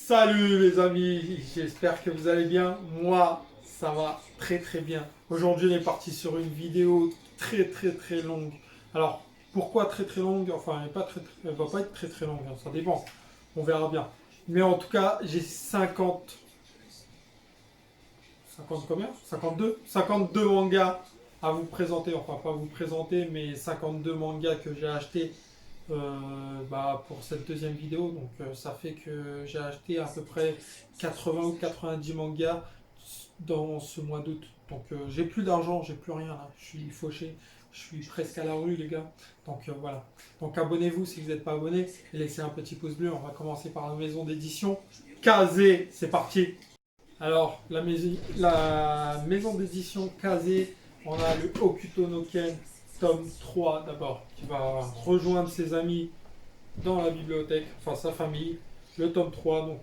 Salut les amis, j'espère que vous allez bien. Moi, ça va très très bien. Aujourd'hui, on est parti sur une vidéo très longue. Alors, pourquoi très très longue? Enfin, elle va pas être très longue, hein, ça dépend. On verra bien. Mais en tout cas, j'ai 50 combien? 52 mangas à vous présenter. Enfin, pas vous présenter, mais 52 mangas que j'ai achetés pour cette deuxième vidéo. Donc ça fait que j'ai acheté à peu près 80 ou 90 mangas dans ce mois d'août. Donc j'ai plus d'argent, j'ai plus rien là. Je suis fauché, je suis presque à la rue les gars. Donc voilà. Donc abonnez-vous si vous n'êtes pas abonné et laissez un petit pouce bleu. On va commencer par la maison d'édition Kazé. C'est parti. Alors la maison d'édition Kazé, on a le Hokuto no Ken tome 3 d'abord, qui va rejoindre ses amis dans la bibliothèque, enfin sa famille, le tome 3. Donc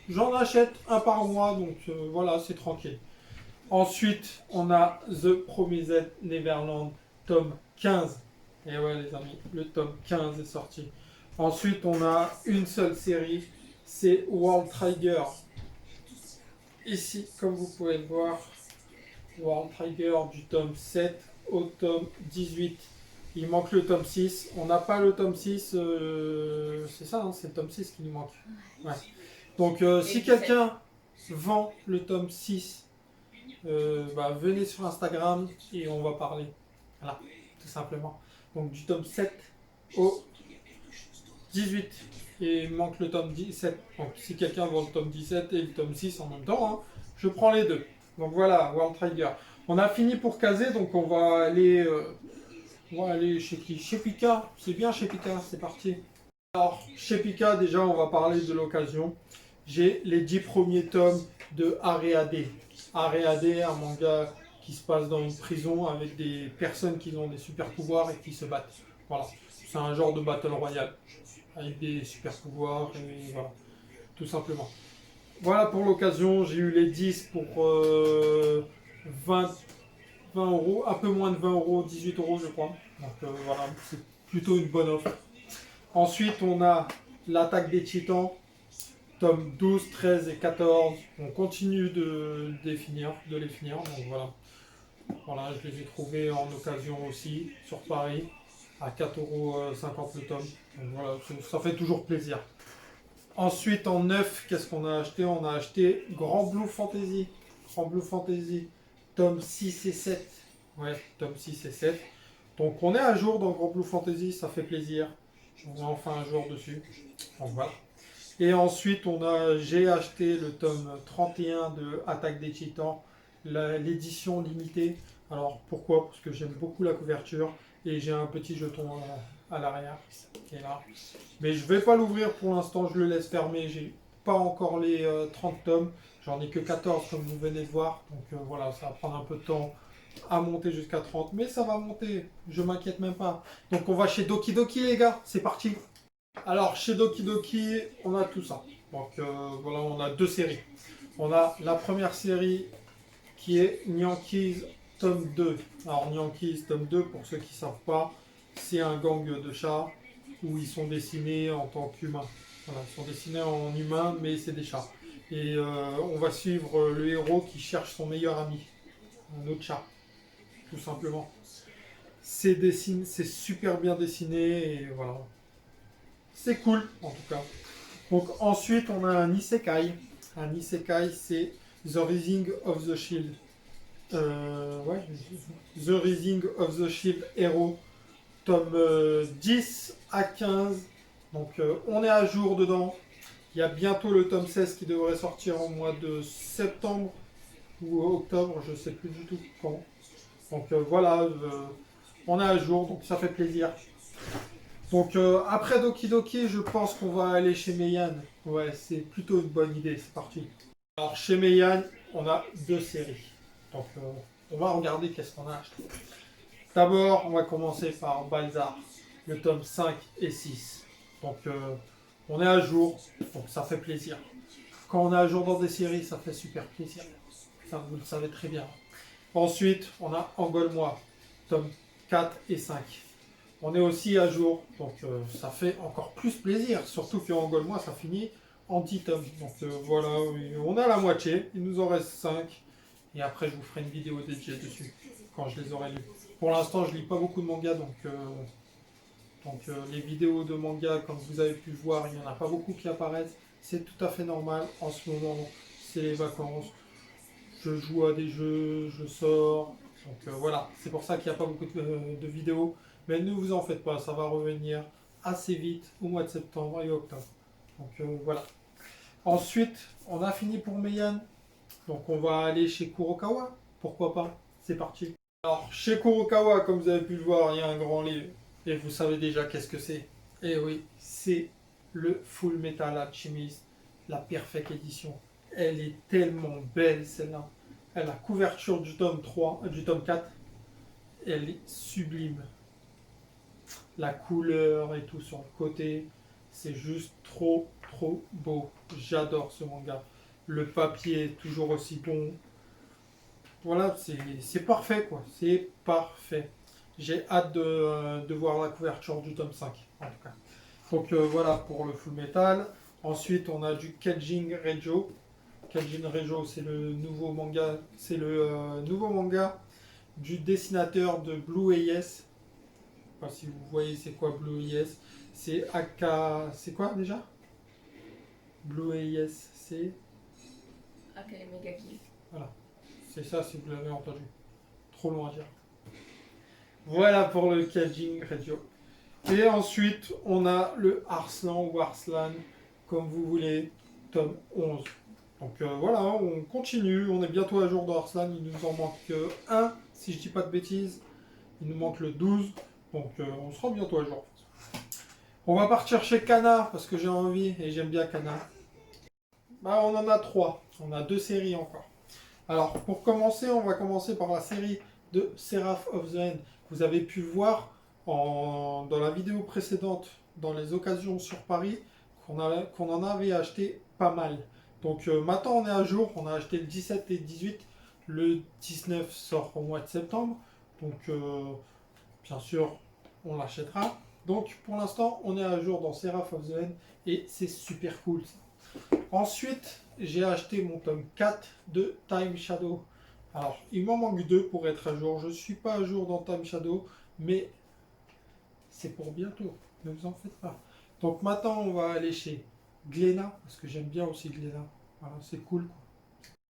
j'en achète un par mois, donc voilà, c'est tranquille. Ensuite, on a The Promised Neverland, tome 15. Et ouais les amis, le tome 15 est sorti. Ensuite, on a une seule série, c'est World Trigger. Ici, comme vous pouvez le voir, World Trigger du tome 7 au tome 18. Il manque le tome 6. On n'a pas le tome 6. C'est ça, hein, c'est le tome 6 qui nous manque. Ouais. Donc, si quelqu'un vend le tome 6, venez sur Instagram et on va parler. Voilà, tout simplement. Donc, du tome 7 au 18. Et il manque le tome 17. Donc, si quelqu'un vend le tome 17 et le tome 6 en même temps, hein, je prends les deux. Donc voilà, World Trigger. On a fini pour caser, donc on va aller chez qui? Chez Pika. C'est bien chez Pika, c'est parti. Alors, chez Pika, déjà, on va parler de l'occasion. J'ai les 10 premiers tomes de Areade. Areade, un manga qui se passe dans une prison avec des personnes qui ont des super pouvoirs et qui se battent. Voilà, c'est un genre de battle royale avec des super pouvoirs et voilà, tout simplement. Voilà pour l'occasion, j'ai eu les 10 pour 20, 20 euros, un peu moins de 20 euros, 18 euros je crois. Donc voilà, c'est plutôt une bonne offre. Ensuite, on a l'attaque des titans, tome 12, 13 et 14. On continue de les finir. Donc voilà. Voilà, je les ai trouvés en occasion aussi sur Paris à 4,50 € le tome. Donc voilà, ça fait toujours plaisir. Ensuite, en neuf, qu'est-ce qu'on a acheté? On a acheté Grand Blue Fantasy. Grand Blue Fantasy, tome 6 et 7. Ouais, tome 6 et 7. Donc on est à jour dans Grand Blue Fantasy, ça fait plaisir. On est enfin un jour dessus. Donc voilà. Et ensuite, j'ai acheté le tome 31 de Attaque des Titans, l'édition limitée. Alors pourquoi? Parce que j'aime beaucoup la couverture et j'ai un petit jeton à l'arrière qui est là. Mais je vais pas l'ouvrir pour l'instant, je le laisse fermé. J'ai pas encore les 30 tomes, j'en ai que 14 comme vous venez de voir. Donc voilà, ça va prendre un peu de temps à monter jusqu'à 30, mais ça va monter, je m'inquiète même pas. Donc on va chez Doki Doki les gars, c'est parti. Alors chez Doki Doki, on a tout ça. Donc voilà, on a deux séries. On a la première série qui est Yankees tome 2. Alors Yankees tome 2, pour ceux qui ne savent pas, c'est un gang de chats où ils sont dessinés en tant qu'humains. Voilà, ils sont dessinés en humains, mais c'est des chats. Et on va suivre le héros qui cherche son meilleur ami, un autre chat, tout simplement. C'est super bien dessiné et voilà. C'est cool en tout cas. Donc ensuite on a un isekai. Un isekai c'est The Rising of the Shield. Ouais, The Rising of the Shield Hero, tome 10 à 15. Donc on est à jour dedans. Il y a bientôt le tome 16 qui devrait sortir au mois de septembre ou octobre, je ne sais plus du tout quand. Donc voilà, on est à jour, donc ça fait plaisir. Donc après Doki Doki, je pense qu'on va aller chez Meian. Ouais, c'est plutôt une bonne idée, c'est parti. Alors chez Meian, on a deux séries. Donc on va regarder qu'est-ce qu'on a acheté. D'abord, on va commencer par Balzar, le tome 5 et 6. Donc on est à jour, donc ça fait plaisir. Quand on est à jour dans des séries, ça fait super plaisir. Ça, vous le savez très bien. Ensuite, on a Engole-moi, tome 4 et 5. On est aussi à jour, donc ça fait encore plus plaisir. Surtout que Engole-moi, ça finit en 10 tomes. Donc voilà, on a la moitié. Il nous en reste 5. Et après, je vous ferai une vidéo dédiée dessus, quand je les aurai lus. Pour l'instant, je lis pas beaucoup de mangas, donc les vidéos de manga, comme vous avez pu le voir, il n'y en a pas beaucoup qui apparaissent. C'est tout à fait normal. En ce moment, c'est les vacances. Je joue à des jeux, je sors. Donc voilà, c'est pour ça qu'il n'y a pas beaucoup de vidéos. Mais ne vous en faites pas, ça va revenir assez vite au mois de septembre et octobre. Donc voilà. Ensuite, on a fini pour Meian. Donc on va aller chez Kurokawa. Pourquoi pas? C'est parti. Alors, chez Kurokawa, comme vous avez pu le voir, il y a un grand livre. Et vous savez déjà qu'est-ce que c'est. Et oui, c'est le Full Metal Alchemist, la Perfect Edition. Elle est tellement belle celle-là. La couverture du tome 3, du tome 4, elle est sublime. La couleur et tout sur le côté, c'est juste trop beau. J'adore ce manga. Le papier est toujours aussi bon. Voilà, c'est parfait quoi. C'est parfait. J'ai hâte de voir la couverture du tome 5 en tout cas. Donc voilà pour le Full Metal. Ensuite, on a du Kenjin Rejo. Kenjin Rejo, c'est le nouveau manga. C'est le nouveau manga du dessinateur de Blue Eyes. Je sais pas si vous voyez c'est quoi Blue Eyes. C'est Aka. C'est quoi déjà Blue Eyes, c'est. Aka Megaki. Voilà. C'est ça si vous l'avez entendu. Trop long à dire. Voilà pour le Kenjin Rejo. Et ensuite, on a le Arslan ou Arslan, comme vous voulez, tome 11. Donc voilà, on continue, on est bientôt à jour dans Arslan, il nous en manque un, si je dis pas de bêtises. Il nous manque le 12, donc on sera bientôt à jour. On va partir chez Kana, parce que j'ai envie et j'aime bien Kana. Bah, on en a 3, on a 2 séries encore. Alors, pour commencer, on va commencer par la série de Seraph of the End. Vous avez pu voir dans la vidéo précédente, dans les occasions sur Paris, qu'on en avait acheté pas mal. Donc maintenant on est à jour, on a acheté le 17 et 18, le 19 sort au mois de septembre, donc bien sûr on l'achètera. Donc pour l'instant on est à jour dans Seraph of the End et c'est super cool ça. Ensuite j'ai acheté mon tome 4 de Time Shadow. Alors il m'en manque 2 pour être à jour, je ne suis pas à jour dans Time Shadow, mais c'est pour bientôt, ne vous en faites pas. Donc maintenant on va aller chez Glénat, parce que j'aime bien aussi Glénat. Voilà, c'est cool quoi.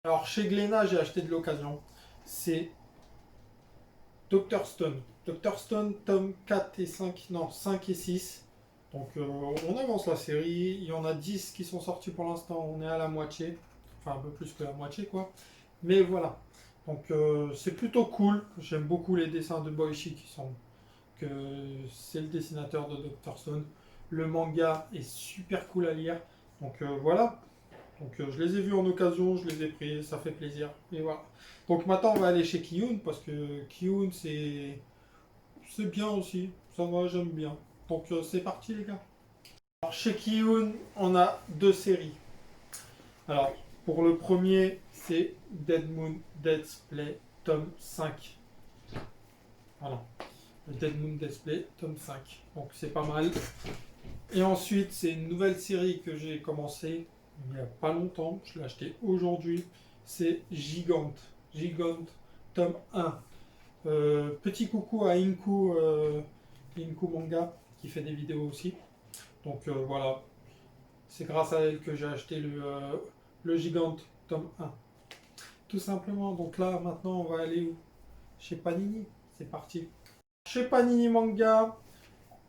Alors chez Glénat, j'ai acheté de l'occasion. C'est Dr Stone. Dr Stone, tome 4 et 5, non 5 et 6. Donc on avance la série. Il y en a 10 qui sont sortis pour l'instant. On est à la moitié. Enfin un peu plus que la moitié quoi. Mais voilà. Donc c'est plutôt cool. J'aime beaucoup les dessins de Boichi qui sont... que c'est le dessinateur de Dr Stone. Le manga est super cool à lire. Donc voilà. Donc je les ai vus en occasion, je les ai pris, ça fait plaisir. Et voilà. Donc maintenant on va aller chez Kiyun parce que Kiyun c'est bien aussi. Ça va, j'aime bien. Donc c'est parti les gars. Alors, chez Kiyun, on a 2 séries. Alors pour le premier, c'est Dead Moon Death's Play tome 5. Voilà. Le Dead Moon Death's Play tome 5. Donc c'est pas mal. Et ensuite, c'est une nouvelle série que j'ai commencé il n'y a pas longtemps. Je l'ai acheté aujourd'hui. C'est Gigante. Gigante, tome 1. Petit coucou à Inku, Inku Manga, qui fait des vidéos aussi. Donc voilà. C'est grâce à elle que j'ai acheté le Gigante, tome 1. Tout simplement. Donc là, maintenant, on va aller où? Chez Panini. C'est parti. Chez Panini Manga,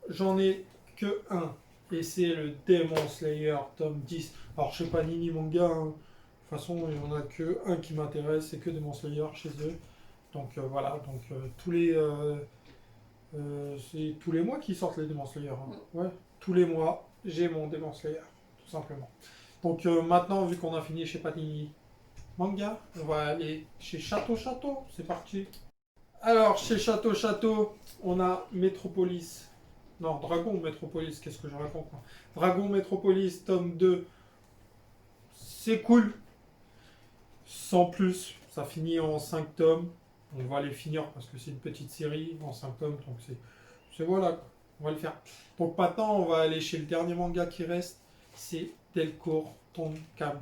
j'en ai que un. Et c'est le Demon Slayer tome 10. Alors chez Panini Manga, hein, de toute façon il n'y en a que un qui m'intéresse, c'est que Demon Slayer chez eux. Donc voilà, donc c'est tous les mois qu'ils sortent les Demon Slayer. Hein. Ouais, tous les mois j'ai mon Demon Slayer, tout simplement. Donc maintenant vu qu'on a fini chez Panini Manga, on va aller chez Château Château, c'est parti. Alors chez Château Château, on a Metropolis. Non, Dragon Metropolis, qu'est-ce que je raconte moi? Dragon Metropolis, tome 2, c'est cool. Sans plus, ça finit en 5 tomes. On va les finir parce que c'est une petite série en 5 tomes, donc c'est voilà, on va le faire. Donc maintenant, on va aller chez le dernier manga qui reste, c'est Delcourt Tonkam.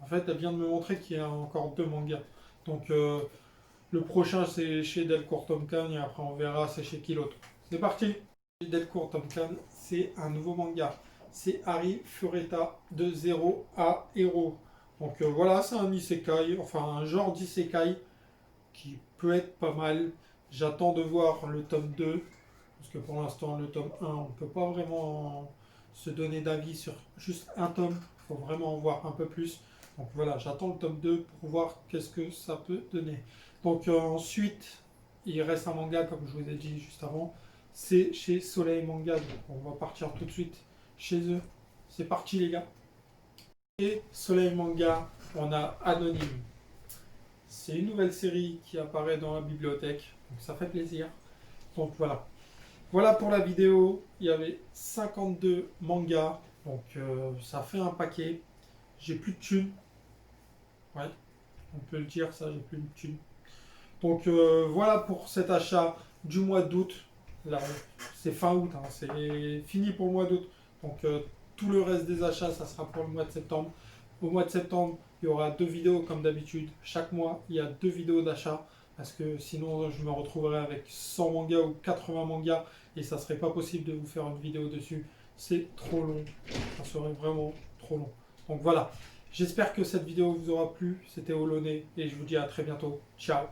En fait, elle vient de me montrer qu'il y a encore 2 mangas. Donc, le prochain, c'est chez Delcourt Tonkam, et après, on verra c'est chez qui l'autre. C'est parti. Delcourt Tonkam, c'est un nouveau manga. C'est Harry Fureta de 0 à héros. Donc, voilà, c'est un isekai, enfin, un genre d'isekai qui peut être pas mal. J'attends de voir le tome 2, parce que pour l'instant, le tome 1, on ne peut pas vraiment se donner d'avis sur juste un tome. Il faut vraiment en voir un peu plus. Donc voilà, j'attends le tome 2 pour voir qu'est-ce que ça peut donner. Donc ensuite, il reste un manga, comme je vous ai dit juste avant. C'est chez Soleil Manga. Donc on va partir tout de suite chez eux. C'est parti les gars. Et Soleil Manga, on a Anonyme. C'est une nouvelle série qui apparaît dans la bibliothèque, donc ça fait plaisir. Donc voilà. Voilà pour la vidéo. Il y avait 52 mangas, donc ça fait un paquet. J'ai plus de thunes. Ouais, on peut le dire, ça, j'ai plus de thunes. Donc voilà pour cet achat du mois d'août. Là, c'est fin août, hein, c'est fini pour le mois d'août. Donc tout le reste des achats, ça sera pour le mois de septembre. Au mois de septembre, il y aura 2 vidéos comme d'habitude. Chaque mois, il y a 2 vidéos d'achat. Parce que sinon, je me retrouverai avec 100 mangas ou 80 mangas. Et ça serait pas possible de vous faire une vidéo dessus. C'est trop long. Ça serait vraiment trop long. Donc voilà. J'espère que cette vidéo vous aura plu. C'était Olonné. Et je vous dis à très bientôt. Ciao.